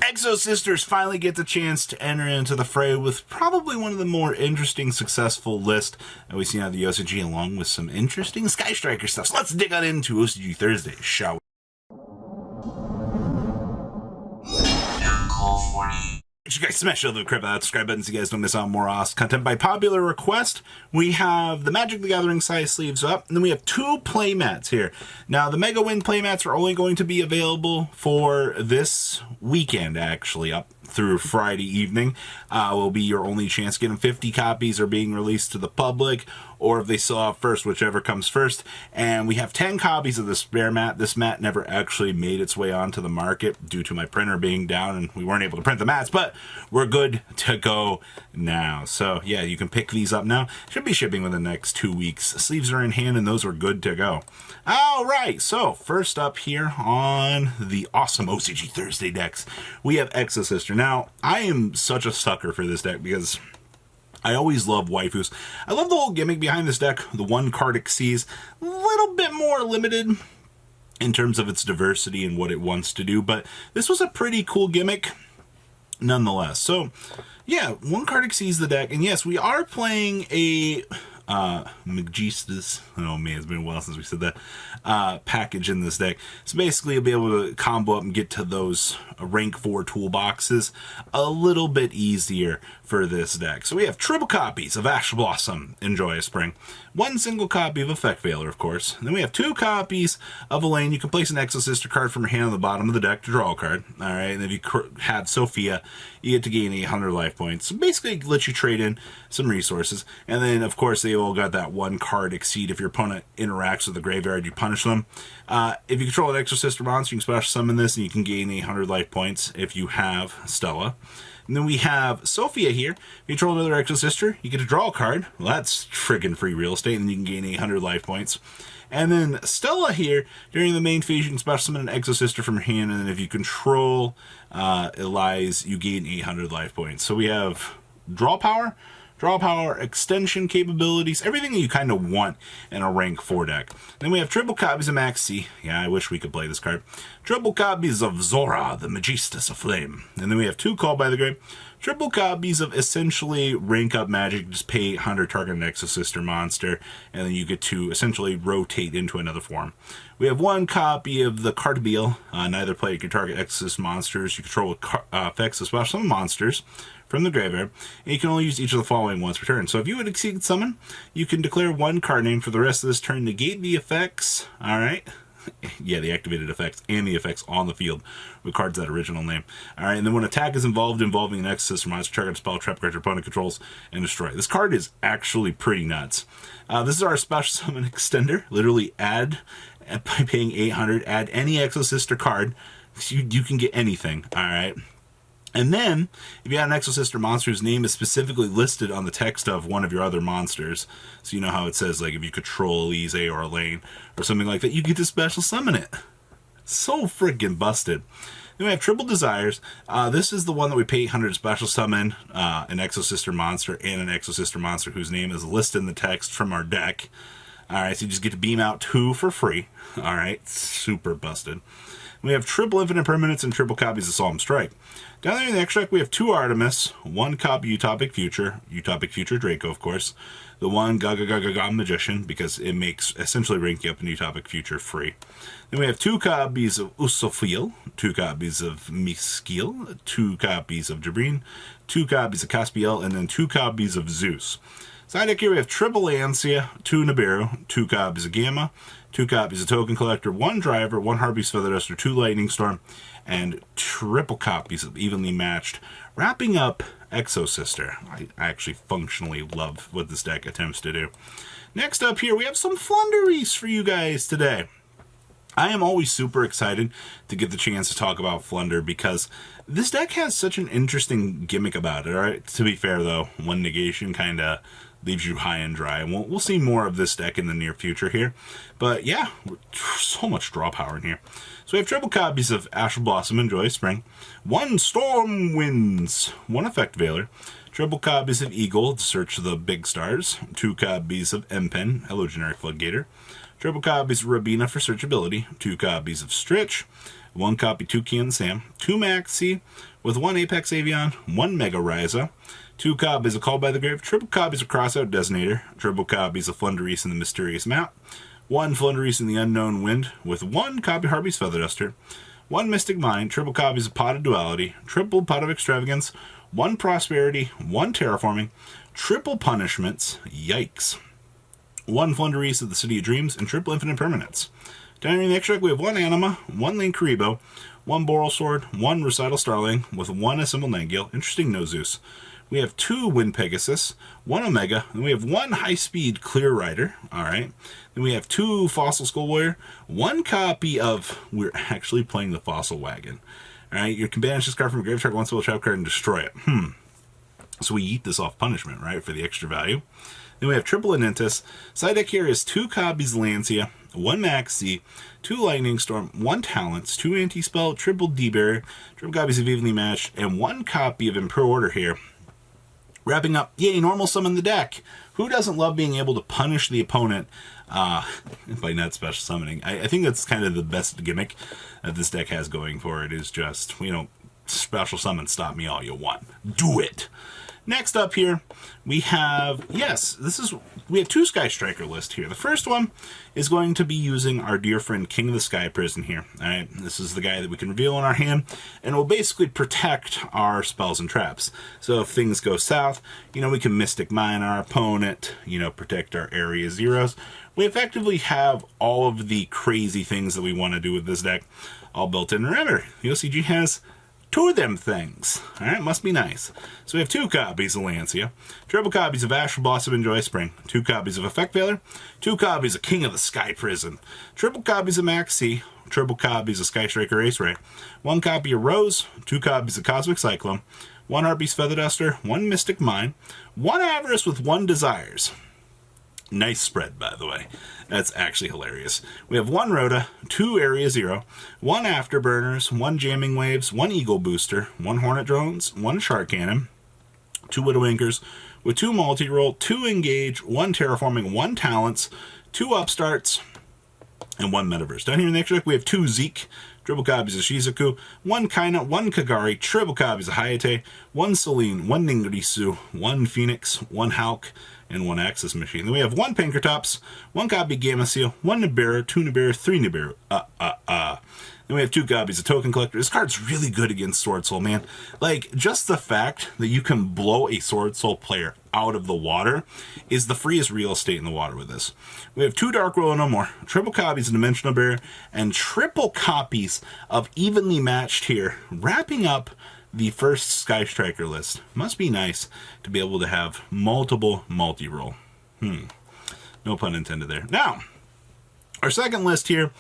Exosisters finally get the chance to enter into the fray with probably one of the more interesting, successful lists that we've seen out of the OCG, along with some interesting Sky Striker stuff. So let's dig on into OCG Thursday, shall we? You guys smash the crap out, subscribe button so you guys don't miss out on more awesome content. By popular request, we have the Magic the Gathering size sleeves up, and then we have two playmats here. Now, the Mega Win playmats are only going to be available for this weekend, actually, up through Friday evening. Will be your only chance to get them. 50 copies are being released to the public, or if they sell out first, whichever comes first. And we have 10 copies of the spare mat. This mat never actually made its way onto the market due to my printer being down, and we weren't able to print the mats, but we're good to go now. So yeah, you can pick these up now. Should be shipping within the next 2 weeks. Sleeves are in hand, and those are good to go. All right, so first up here on the awesome OCG Thursday decks, we have Exosister. Now, I am such a sucker for this deck because I always love waifus. I love the whole gimmick behind this deck. The one card exceeds, a little bit more limited in terms of its diversity and what it wants to do, but this was a pretty cool gimmick nonetheless. So yeah, one card exceeds the deck, and yes, we are playing a Exosisters. Oh man, it's been a while since we said that. Package in this deck. So basically, you'll be able to combo up and get to those rank 4 toolboxes a little bit easier for this deck. So we have triple copies of Ash Blossom in Joyous Spring, one single copy of Effect Veiler, of course. And then we have 2 copies of Elaine. You can place an Exosister card from your hand on the bottom of the deck to draw a card. All right, and if you have Sophia, you get to gain 800 life points. So basically, it lets you trade in some resources. And then, of course, they all got that one card exceed. If your opponent interacts with the graveyard, you punish them. If you control an Exosister monster, you can special summon this, and you can gain 800 life points if you have Stella. And then we have Sophia here. If you control another Exosister, you get to draw a card. Well, that's friggin' free real estate, and then you can gain 800 life points. And then Stella here, during the main phase, you can special summon an Exosister from your hand, and then if you control Elise, you gain 800 life points. So we have draw power, extension capabilities, everything that you kind of want in a rank 4 deck. Then we have triple copies of Max C. Yeah, I wish we could play this card. Triple copies of Zora, the Magistus of Flame. And then we have 2 Called by the Grave. Triple copies of essentially rank up magic, just pay 800, target an Exosister monster, and then you get to essentially rotate into another form. We have 1 copy of the Cartbeal. Neither player can target Exorcist monsters. You control effects of special summon monsters from the graveyard, and you can only use each of the following once per turn. So if you would exceed summon, you can declare 1 card name for the rest of this turn, negate the effects, alright? Yeah, the activated effects and the effects on the field with cards that original name. Alright, and then when attack is involving an Exosister monster, target a spell, trap card your opponent controls, and destroy. This card is actually pretty nuts. This is our special summon extender. Literally add, by paying 800, add any Exosister card. You can get anything, alright? And then, if you have an Exosister monster whose name is specifically listed on the text of one of your other monsters, so you know how it says, like, if you control Elise or Elaine or something like that, you get to special summon it. So freaking busted. Then we have Triple Desires. This is the one that we pay 800 to special summon an Exosister monster and an Exosister monster whose name is listed in the text from our deck. Alright, so you just get to beam out 2 for free. Alright, super busted. We have triple infinite permanents and triple copies of Solemn Strike. Down there in the extract, we have 2 Artemis, 1 copy Utopic Future Draco, of course, the 1 Gaga Magician, because it makes essentially rank you up in Utopic Future free. Then we have 2 copies of Usofiel, 2 copies of Miskil, 2 copies of Jabrin, 2 copies of Caspiel, and then 2 copies of Zeus. Side deck here, we have triple Ansia, 2 Nibiru, 2 copies of Gamma, 2 copies of Token Collector, 1 Driver, 1 Harpy's Feather Duster, 2 Lightning Storm, and triple copies of Evenly Matched, wrapping up Exosister. I actually functionally love what this deck attempts to do. Next up here, we have some Flundereeze for you guys today. I am always super excited to get the chance to talk about Flunder because this deck has such an interesting gimmick about it. All right, to be fair though, 1 negation kind of leaves you high and dry. And we'll see more of this deck in the near future here. But yeah, so much draw power in here. So we have triple copies of Ash Blossom and Joyous Spring, 1 Storm Winds, 1 Effect Veiler, triple copies of Eagle to search the big stars, 2 copies of M-Pen, Hello Generic Floodgator, triple copies of Rabina for searchability, 2 copies of Stritch, 1 copy Toucan Sam, 2 Maxi with 1 Apex Avion, 1 Mega Ryza, 2 copies of Called by the Grave, triple copies of Crossout Designator, triple copies of Flundereeze in the Mysterious Map, 1 Flundereeze in the Unknown Wind with 1 copy Harpy's Feather Duster, 1 Mystic Mind, triple copies of Pot of Duality, triple Pot of Extravagance, 1 Prosperity, 1 Terraforming, triple Punishments, yikes, 1 Flundereeze of the City of Dreams, and triple Infinite Permanence. Down here in the extract, we have 1 Anima, 1 Link Karibo, 1 Boral Sword, 1 Recital Starling with 1 Assembled Nangale, interesting No Zeus. We have 2 Wind Pegasus, 1 Omega, and we have 1 High-Speed Clear Rider, alright. Then we have 2 Fossil Skull Warrior, 1 copy of, we're actually playing the Fossil Wagon. Alright, you can banish this card from a grave, target 1 spell trap card, and destroy it. So we eat this off punishment, right, for the extra value. Then we have triple Anentis. Side deck here is 2 copies Lancia, 1 Maxi, 2 Lightning Storm, 1 Talents, 2 Anti-Spell, triple D-Barrier, triple copies of Evenly Matched, and 1 copy of Imperial Order here. Wrapping up, yay, normal summon the deck. Who doesn't love being able to punish the opponent by not special summoning? I think that's kind of the best gimmick that this deck has going for it, is just, special summon, stop me all you want. Do it! Next up here, we have, we have 2 Sky Striker lists here. The first one is going to be using our dear friend King of the Sky Prison here. Alright, this is the guy that we can reveal in our hand, and will basically protect our spells and traps. So if things go south, we can Mystic Mine our opponent, protect our area zeros. We effectively have all of the crazy things that we want to do with this deck all built in. Remember, the OCG has 2 of them things. Alright, must be nice. So we have 2 copies of Lancia, triple copies of Astral Blossom and Joy Spring, 2 copies of Effect Veiler, 2 copies of King of the Sky Prison, triple copies of Maxi, triple copies of Sky Striker Ace Ray, 1 copy of Rose, 2 copies of Cosmic Cyclone, 1 Harpy's Feather Duster, 1 Mystic Mine, 1 Avarice with 1 Desires. Nice spread, by the way. That's actually hilarious. We have 1 Rhoda, 2 Area Zero, 1 Afterburners, 1 Jamming Waves, 1 Eagle Booster, 1 Hornet Drones, 1 Shark Cannon, 2 Widow Anchors, with 2 Multi-Roll, 2 Engage, 1 Terraforming, 1 Talents, 2 Upstarts, and 1 Metaverse. Down here in the extra deck, we have 2 Zeke, triple copies of Shizuku, 1 Kaina, 1 Kagari, triple copies of Hayate, 1 Celine, 1 Ningirisu, 1 Phoenix, 1 Hulk, and 1 Axis Machine. Then we have 1 Pinkertops, 1 copy Gamma Seal, 1 Nibiru, 2 Nibiru, 3 Nibiru. Then we have 2 copies of Token Collector. This card's really good against Sword Soul, man. Like, just the fact that you can blow a Sword Soul player out of the water is the freest real estate in the water with this. We have 2 Dark Roll and No More, triple copies of Dimensional Barrier, and triple copies of Evenly Matched here, wrapping up the first Sky Striker list. Must be nice to be able to have multiple multi-roll. No pun intended there. Now, our second list here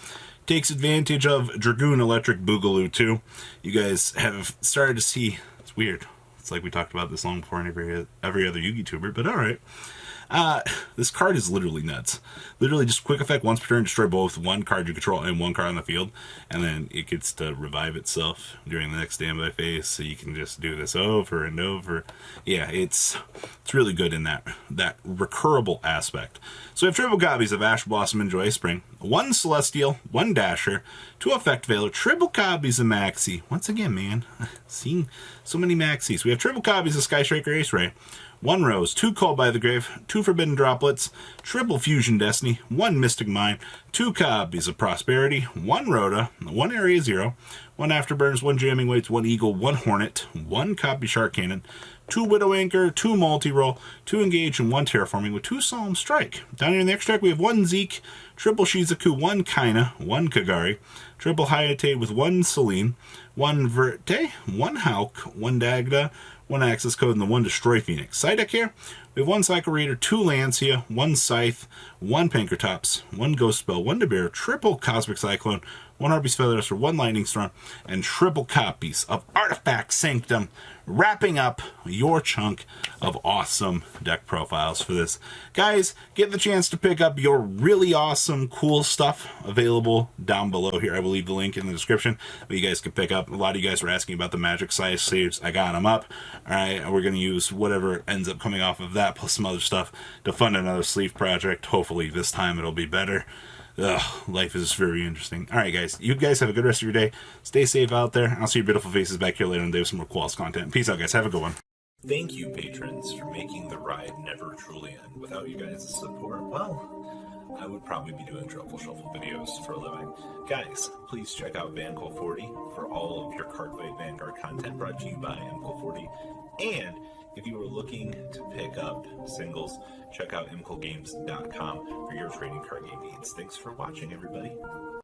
takes advantage of Dragoon Electric Boogaloo 2. You guys have started to see, it's weird. It's like we talked about this long before in every other Yu-Gi tuber, but alright. This card is literally nuts. Literally just quick effect once per turn, destroy both 1 card you control and 1 card on the field, and then it gets to revive itself during the next standby phase, so you can just do this over and over. Yeah, it's really good in that recurrable aspect. So we have triple copies of Ash Blossom and Joy Spring, 1 Celestial, 1 Dasher, 2 Effect Veiler, triple copies of Maxi. Once again, man, seeing so many Maxis. We have triple copies of Sky Striker Ace Ray, 1 Rose, 2 Called by the Grave, 2 Forbidden Droplets, triple Fusion Destiny, 1 Mystic Mine, 2 copies of Prosperity, 1 Rhoda, 1 Area Zero, 1 Afterburners, 1 Jamming Waves, 1 Eagle, 1 Hornet, 1 copy Shark Cannon, 2 Widow Anchor, 2 Multi-Roll, 2 Engage, and 1 Terraforming with 2 Solemn Strike. Down here in the extract, we have 1 Zeke, triple Shizuku, 1 Kaina, 1 Kagari, triple Hayate with 1 Celine, 1 Verte, 1 Hulk, 1 Dagda, 1 Access Code, and the 1 Destroy Phoenix. Side deck here, we have 1 Cycle Raider, 2 Lancia, 1 Scythe, 1 Pinkertops, 1 Ghost Spell, 1 Nibiru, triple Cosmic Cyclone, 1 Harpy's Feather Duster, 1 Lightning Storm, and triple copies of Artifact Sanctum, wrapping up your chunk of awesome deck profiles for this. Guys, get the chance to pick up your really awesome, cool stuff available down below here. I will leave the link in the description that you guys can pick up. A lot of you guys were asking about the Magic Size sleeves. I got them up. All right, we're going to use whatever ends up coming off of that plus some other stuff to fund another sleeve project. Hopefully this time it'll be better. Life is very interesting. All right, guys. You guys have a good rest of your day. Stay safe out there. I'll see your beautiful faces back here later on today with some more Qualls content. Peace out, guys. Have a good one. Thank you, patrons, for making the ride never truly end. Without you guys' support, well, I would probably be doing Truffle Shuffle videos for a living. Guys, please check out Vanquill40 for all of your Cardfight Vanguard content brought to you by Vanquill40. And if you are looking to pick up singles, check out mquillgames.com for your trading card game needs. Thanks for watching, everybody.